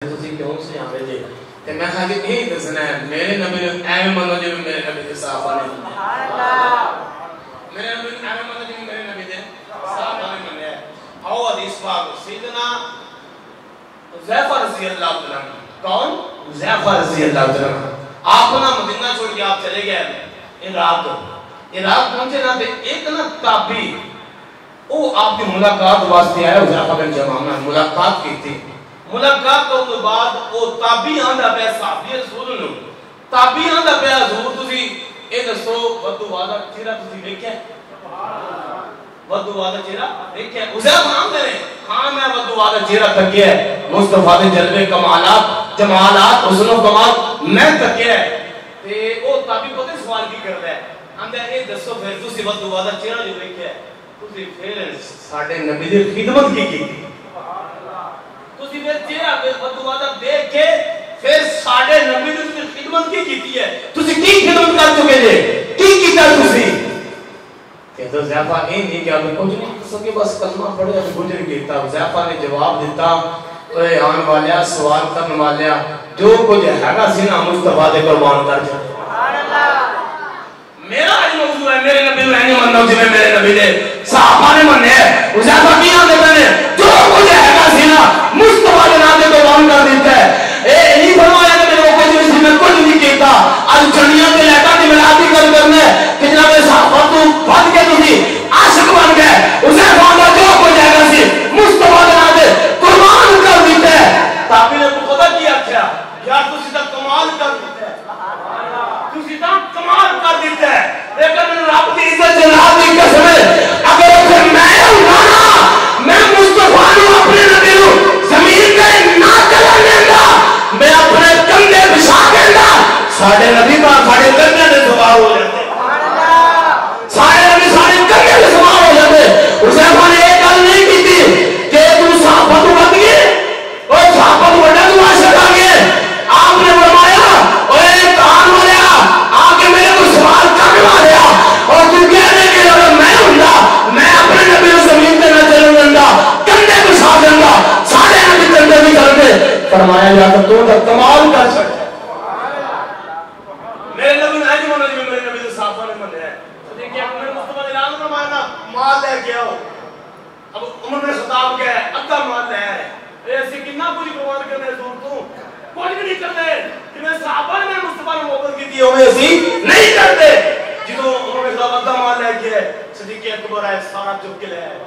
تسی کیوں سے آوے جے تے میں کہا کہ نہیں دسنا ہے میرے نبی نے ایویں منو جو میرے نبی کے صحابہ نے سبحان اللہ میرے نبی نے ایویں منو جو میرے نبی نے صحابہ نے منیا ہے آؤ حدیث پاک سیدنا حذیفہ رضی اللہ تعالی عنہ کون حذیفہ رضی اللہ تعالی عنہ آپ نا مدینہ چھوڑ کے آپ چلے گئے عراق پہنچے نا تے ایک نا تابعی وہ آپ کی ملاقات واسطے آیا حذیفہ بن جمامہ ملاقات کی تھی ملاقات کرنے کے بعد وہ تابعی آندا پیا صحابی رسول نو تابعی آندا پیا حضور تسی اے دسو ودو وعدہ چہرہ تسی ویکھیا ودو وعدہ چہرہ ویکھیا حذیفہ آندے نے ہاں میں ودو وعدہ چہرہ تکیا ہے مصطفیٰ دے جلوے کمالات جمالات حسن و کمال میں تکیا ہے تے او تابعی کو تے سوال کی کردا ہے آندا اے دسو پھر تسی ودو وعدہ چہرہ جو ویکھیا ہے تسی پھر ساڈے نبی دی خدمت کی کیتی تسی پھر چہرہ ودو وعدہ دیکھ کے پھر ساڈے نبی دی خدمت کی کیتی ہے تسی کی خدمت کر چکے جے کی کیتا تسی کہ تو حذیفہ اے نہیں کہ آپ کچھ نہیں کر سکے بس کلمہ پڑھے اب گزر گیا حذیفہ نے جواب دیتا اے آن والیا سوال کرنے والیا جو کچھ ہے گا سی نا مصطفیٰ دے قربان کر جائے سبحان اللہ میرا آج موضوع ہے میرے نبی میں نہیں مننا جی میرے نبی دے صحابہ نے مننے ہیں حذیفہ کی آنے میں نے جو کچھ ہے گا سی نا مصطفیٰ دے نام دے قربان کر دیتا ہے اے نہیں فرمایا کہ میرے اوپر جو اسی میں کچھ نہیں کیتا آج چڑیاں کے لہٹا دی ملاتی کر کرنے کہ جناب صحابہ تو بھد کے تھی عاشق بن گئے حذیفہ کا جو کچھ ہے گا سی مصطفیٰ دے نام دے قربان کر دیتا ہے تابعی نے کو پتہ کیا کیا یار تسی تا کمال کر دیتا ہے تسی تا کمال کر دیتا ہے لیکن رب کی عزت جلال کی قسم ہے اگر پھر میں اٹھانا میں مصطفیٰ نے اپنے نبی کو زمین پہ نہ چلانے دا میں اپنے کندھے بچھا کے دا ساڈے نبی کا ساڈے کندھے تے سوار ہو جاتے ساڈے نبی ساڈے کندھے تے سوار ہو جاتے حذیفہ نے ایک گل نہیں کی کہ تو صحابہ تو بد گئے اور صحابہ تو بڑا تو عاشق آ گئے آپ نے فرمایا اوے کان والیا آ کے میرے کو سوال کرنے والیا اور تو کہنے کہ اگر میں ہوندا میں اپنے نبی کو زمین تے نہ چلن دیندا کندھے بچھا دیندا ساڈے نبی کندھے نہیں کرتے فرمایا یا تو کمال کر چھڑ میرے نبی نے اج منو جی میرے نبی دے صحابہ نے منیا ہے دیکھیں اپنے مصطفیٰ نے اعلان فرمایا مال لے کے آؤ اب عمر نے خطاب کیا ہے ادھا مال لے آئے اے ایسے کتنا کچھ قربان کرنے دور تو کچھ بھی نہیں کرتے کہ میں صحابہ نے مصطفیٰ نے محبت کی تھی ہمیں ایسی نہیں کرتے جدو عمر نے خطاب ادھا مال لے کے صدیق اکبر آئے سارا چک کے لے آئے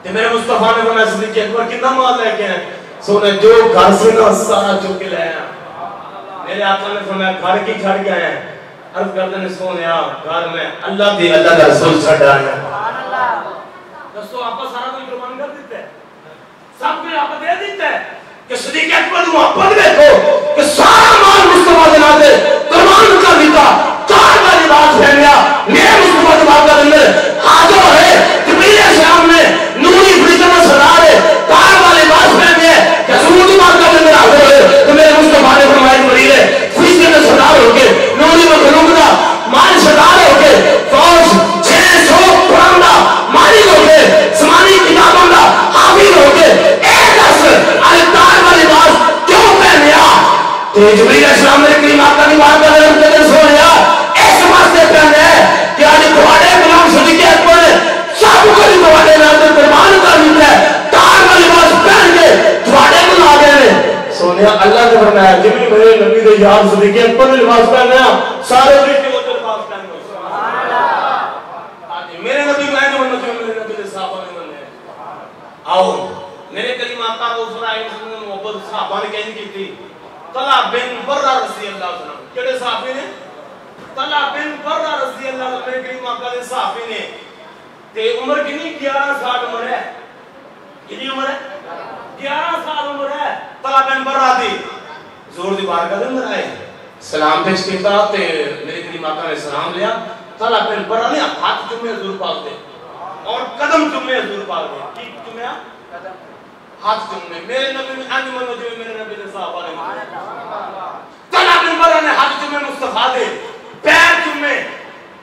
کہ میرے مصطفیٰ نے فرمایا صدیق اکبر کتنا مال لے کے آئے سونے جو گھر سے نا سارا چک کے لے آئے میرے آقا نے فرمایا گھر کی چھڑ کے آئے عرض کردے نے سونیا گھر میں اللہ دی اللہ کا رسول چھڑ آیا دوستو آپ سارا کوئی قربان کر دیتا ہے سب کوئی آپ دے دیتا ہے کہ صدیق اکبر محبت دیکھو کہ سارا مال مصطفیٰ دے ناتے قربان کر دیتا چار کا لباس پہن لیا میرے مصطفیٰ کے بات کا اندر حاضر ہے جبریل السلام نے نوری فرشتہ میں سردار ہے چار کا لباس پہن لیا کہ حضور کی بات کا اندر حاضر ہے تو میرے مصطفیٰ نے فرمایا جبریل ہے فرشتے میں سردار ہو کے نوری مخلوق دا مال سردار ہو کے فوج 600 قرآن دا مالک ہو کے سمانی کتابوں دا حافظ ہو کے ایک دس التار کا لباس کیوں پہن لیا تو جبریل السلام نے کریم آقا کی بات کا اندر سو لیا اس واسطے پہن ہے کہ آج تمہارے غلام صدیق اکبر سب کو تمہارے نام قربان کر دیتا ہے تار کا لباس پہن کے تمہارے کو لا گئے سونیا اللہ نے فرمایا جبریل میرے نبی دے یار صدیق اکبر نے لباس پہننا سارے فرشتے وہ لباس پہن گئے سبحان اللہ آج میرے نبی میں نے منو جو میرے نبی دے صحابہ نے مننے آؤ میرے کریم آقا کو سرائے نے محبت صحابہ نے کہنی کی تھی طلع بن برہ رضی اللہ عنہ کیڑے صحابی نے طلع بن برہ رضی اللہ عنہ میرے کریم آقا دے صحابی نے تے عمر کتنی 11 سال عمر ہے کتنی عمر ہے 11 سال عمر ہے طلع بن برہ دی زور دی بارگاہ دے اندر آئے سلام پیش کیتا تے میرے کریم آقا نے سلام لیا طلع بن برہ نے ہاتھ چومے حضور پاک دے اور قدم چومے حضور پاک دے کی چومے قدم ہاتھ چومے میرے نبی میں انج منو جو میرے نبی دے صحابہ نے طلع بن برہ نے ہاتھ چومے مصطفیٰ دے پیر چومے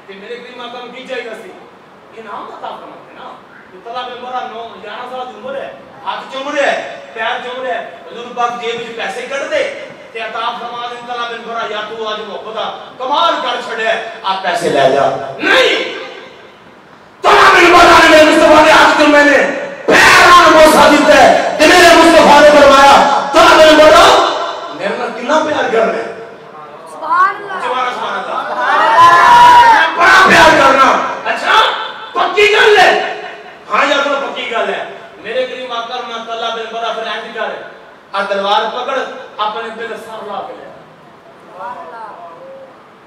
تے میرے کریم آقا کی چاہیے سی انعام عطا فرماتے نا طلع بن برہ 11 سال عمر ہے ہاتھ چوم رہے پیر چوم رہے حضور پاک جیب وچ پیسے کٹ دے تے عطا فرما دے طلب برا یا تو اج محبت کمال کر چھڑے آپ پیسے لے جا نہیں طلب برا نے مصطفی نے آج کل میں نے پیران موسیٰ دیتا ہے کہ میرے مصطفیٰ نے فرمایا طلب برا میرے نال کتنا پیار کر رہے سبحان اللہ سبحان اللہ بڑا پیار کرنا اچھا پکی گل ہے ہاں یا تو پکی گل ہے میرے کریم آقا میں طلب بن برا پھر اینج کر اور تلوار پکڑ اپنے پہ سر لا کے لے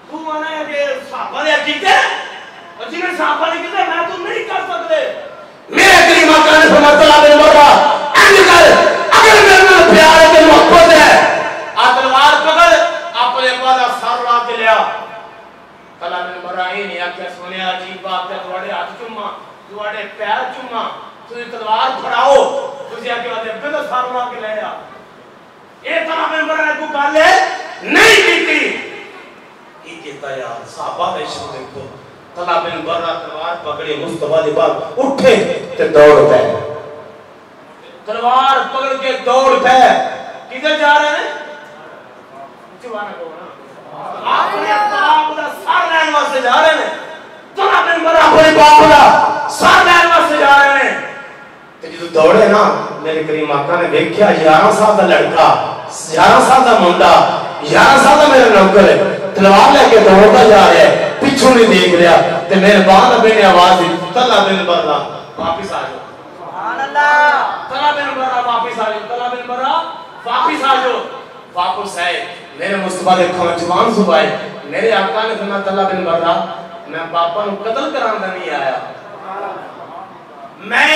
تو مانا ہے کہ صحابہ نے کیتے اور جی میں صحابہ نے کیتے میں تو نہیں کر سکتے میرے کریم آقا نے فرمایا طلب بن برا اینج کر اگر میرے نال پیار ہے تے محبت ہے اور تلوار پکڑ اپنے پہ سر لا کے لیا طلب بن برا ہی نہیں آکھیا سنیا عجیب بات ہے تواڈے ہاتھ چوما تواڈے پیر چوما تسی تلوار پھڑاؤ تسی آکھیا تے پہ سر لا کے لے آ اے طلب بن برا کو گل نہیں کیتی کی کہتا یار صحابہ کا عشق دیکھو طلب بن برا تلوار پکڑے مصطفیٰ دے بعد اٹھے تے دوڑ پے تلوار پکڑ کے دوڑ پے کدھر جا رہے ہیں جوانا کو نا اپنے باپ دا سر لین واسطے جا رہے ہیں طلب بن برا اپنے باپ دا سر لین واسطے جا رہے ہیں تے جدوں دوڑے نا میرے کریم آقا نے دیکھیا 11 سال دا لڑکا 11 سال دا منڈا 11 سال دا میرا نوکر ہے تلوار لے کے دوڑتا جا رہا ہے پیچھے نہیں دیکھ رہا تے میرے باپ ابے نے آواز دی طلب بن برا واپس آ جاؤ سبحان اللہ طلب بن برا واپس آ جاؤ طلب بن برا واپس آ جاؤ واپس آئے میرے مصطفیٰ نے جوان صبح میرے آقا نے فرمایا طلب بن برا میں باپا نو قتل کرانا نہیں آیا میں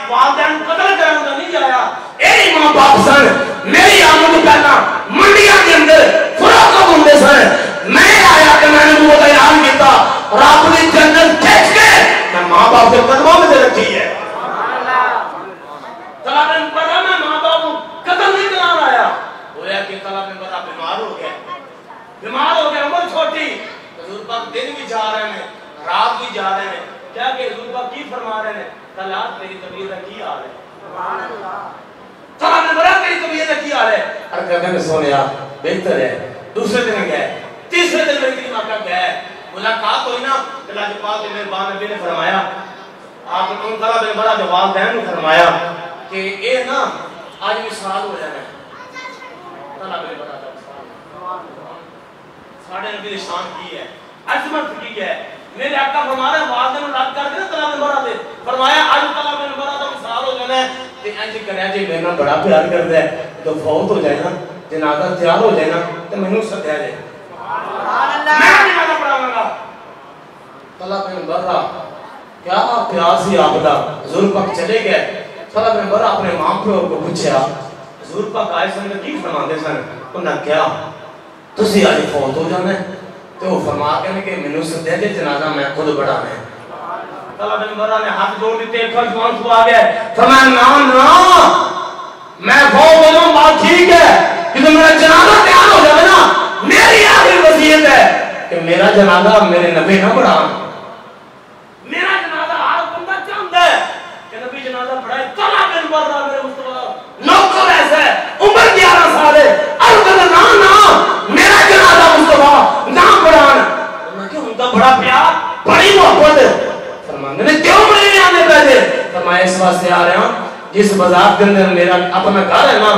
والدین قتل کرانا نہیں آیا اے ماں باپ سن میری آمد پہلا منڈیاں کے اندر فروخت ہوندے سن میں آیا کہ میں نے وہ اعلان کیتا رب دی جنت کھچ کے میں ماں باپ کے قدموں میں رکھی ہے طلب بن برا میں ماں باپ کو قتل نہیں کرانا آیا ہویا کہ طلب بن برا بیمار ہو گیا عمر چھوٹی حضور پاک دن بھی جا رہے ہیں رات بھی جا رہے ہیں کیا کہ حضور پاک کی فرما رہے ہیں طلب تیری طبیعت کی حال ہے سبحان اللہ طلب بن برا تیری طبیعت کی حال ہے اور کہتے ہیں سونیا بہتر ہے دوسرے دن گئے تیسرے دن میری کریم آقا گئے ملاقات ہوئی نا اللہ پاک نے مہربان نبی نے فرمایا آپ نے طلب بن برا جو والدین نے فرمایا کہ اے نا آج وصال ہو جانا ہے طلب بن برا ساڑھے نبی نے شان کی ہے عظمت کی ہے میرے آقا فرما رہے ہیں والدین نے رات کر کے طلب بن برا دے فرمایا آج طلب بن برا کا وصال ہو جانا ہے تے انج کریا جی میرے نال بڑا پیار کردا ہے تو فوت ہو جائے نا جنازہ تیار ہو جائے نا تے مینوں سدیا جائے سبحان اللہ میں جنازہ پڑھاواں گا طلب بن برا کیا پیار سی آپ دا حضور پاک چلے گئے طلب بن برا اپنے ماں پیو کو پوچھا حضور پاک آئے سن کی فرماندے سن انہاں کیا تسی آج فوت ہو جانا ہے تو وہ فرما کے کہ مینوں سدیا جے جنازہ میں خود پڑھانا ہے طلب بن برا نے ہاتھ جوڑ دیتے جوان صبح آ گیا فرمایا نا میں فوت ہو جاؤں بات ٹھیک ہے کہ میرا جنازہ تیار ہو جائے نا میری آخری وصیت ہے کہ میرا جنازہ میرے نبی نہ پڑھان میرا جنازہ ہر بندہ چاہتا ہے کہ نبی جنازہ پڑھائے طلب بن برا میرے مصطفیٰ نوکر ایسا ہے عمر 11 سال ہے نا میرا جنازہ مصطفیٰ نہ پڑھان انہوں نے ان کا بڑا پیار بڑی محبت فرمانے نے کیوں مجھے آنے پہلے فرمایا اس واسطے آ رہے ہیں جس بازار کے اندر میرا اپنا گھر ہے نا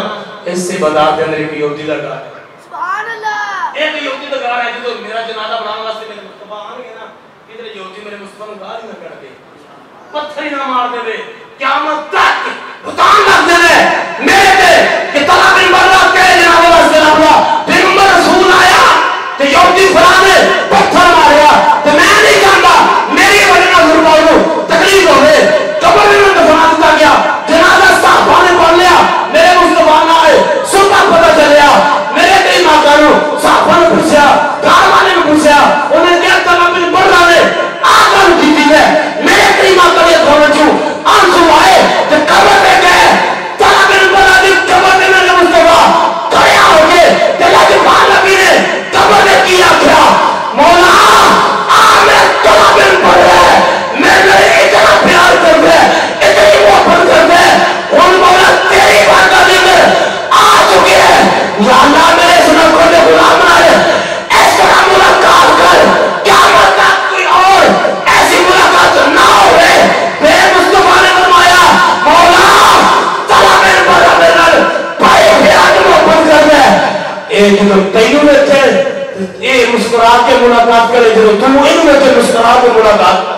اس سے بازار کے اندر ایک یہودی لگا ہے سبحان اللہ ایک یہودی لگا ہے جو میرا جنازہ پڑھانے واسطے میرے مصطفیٰ آن گے نا ادھر یہودی میرے مصطفیٰ کو گالی نہ کر دے پتھر ہی نہ مار دے قیامت تک بتان لگ دے میرے تے کہ طلب بن برا کے جنازے واسطے لگا پیغمبر رسول آیا تے یہودی فلانے پتھر ماریا تے میں نہیں جانتا میری وجہ نال ضرور کو تکلیف ہوے قبر میں دفنا دیا گیا جنازہ صحابہ نے پڑھ لیا میرے مصطفیٰ نہ آئے صبح پتہ چلیا میرے کئی ماں نو صحابہ نے پوچھا گھر والے نے پوچھا انہیں کیا طلب بن برا نے آگے کی ہے میرے کئی ماں کا یہ کھونا چوں آنسو آئے تے قبر میں گئے طلب بن برا دی قبر میں میرے مصطفیٰ جدو تینوں ویچے یہ مسکرا کے ملاقات کرے جدو تم انہوں ویچے مسکرا کے ملاقات